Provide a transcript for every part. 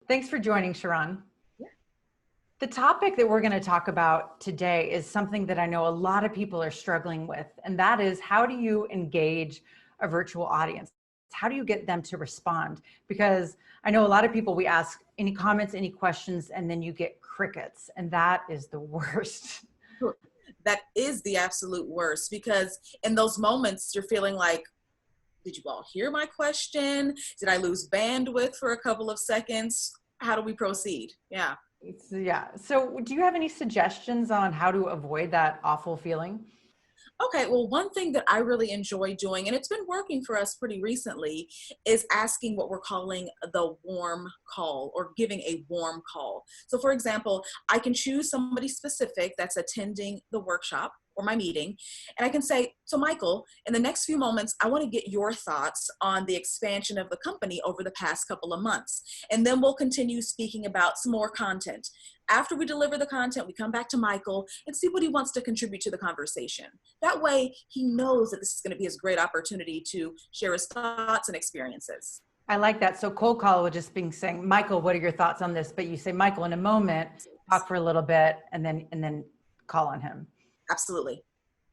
Thanks for joining, Sharon. Yeah. The topic that we're going to talk about today is something that I know a lot of people are struggling with, and that is how do you engage a virtual audience? How do you get them to respond? Because I know a lot of people, we ask any comments, any questions, and then you get crickets, and that is the worst. That is the absolute worst because in those moments you're feeling like, did you all hear my question? Did I lose bandwidth for a couple of seconds? How do we proceed? Yeah. Yeah. So, do you have any suggestions on how to avoid that awful feeling? Okay, well, one thing that I really enjoy doing, and it's been working for us pretty recently, is asking what we're calling the warm call or giving a warm call. So, for example, I can choose somebody specific that's attending the workshop or my meeting, and I can say, so Michael, in the next few moments, I want to get your thoughts on the expansion of the company over the past couple of months. And then we'll continue speaking about some more content. After we deliver the content, we come back to Michael and see what he wants to contribute to the conversation. That way, he knows that this is going to be his great opportunity to share his thoughts and experiences. I like that. So cold call would just be saying, Michael, what are your thoughts on this? But you say, Michael, in a moment, talk for a little bit, and then call on him. Absolutely.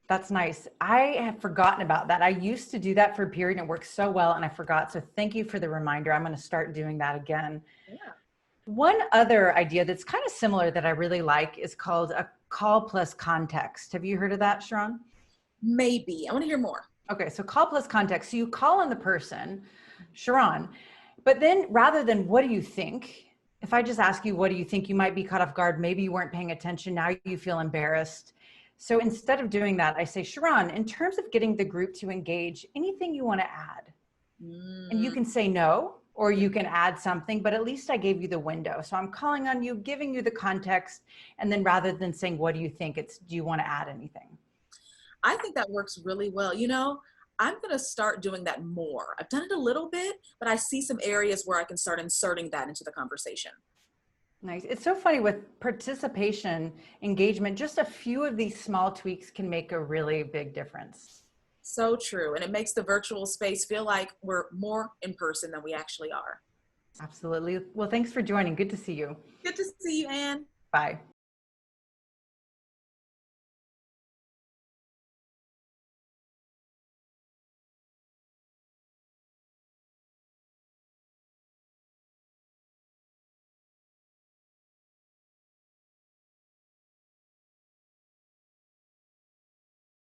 That's nice. I have forgotten about that. I used to do that for a period and it worked so well, and I forgot. So thank you for the reminder. I'm going to start doing that again. Yeah. One other idea that's kind of similar that I really like is called a call plus context. Have you heard of that, Sharon? Maybe. I want to hear more. Okay, so call plus context. So you call on the person, Sharon, but then rather than what do you think, if I just ask you, what do you think, you might be caught off guard. Maybe you weren't paying attention. Now you feel embarrassed. So instead of doing that, I say, Sharon, in terms of getting the group to engage, anything you want to add? And you Mm, can say no, or you can add something, but at least I gave you the window. So I'm calling on you, giving you the context. And then rather than saying, what do you think? It's, do you want to add anything? I think that works really well. I'm going to start doing that more. I've done it a little bit, but I see some areas where I can start inserting that into the conversation. Nice. It's so funny with participation, engagement, just a few of these small tweaks can make a really big difference. So true. And it makes the virtual space feel like we're more in person than we actually are. Absolutely. Well, thanks for joining. Good to see you. Good to see you, Anne. Bye.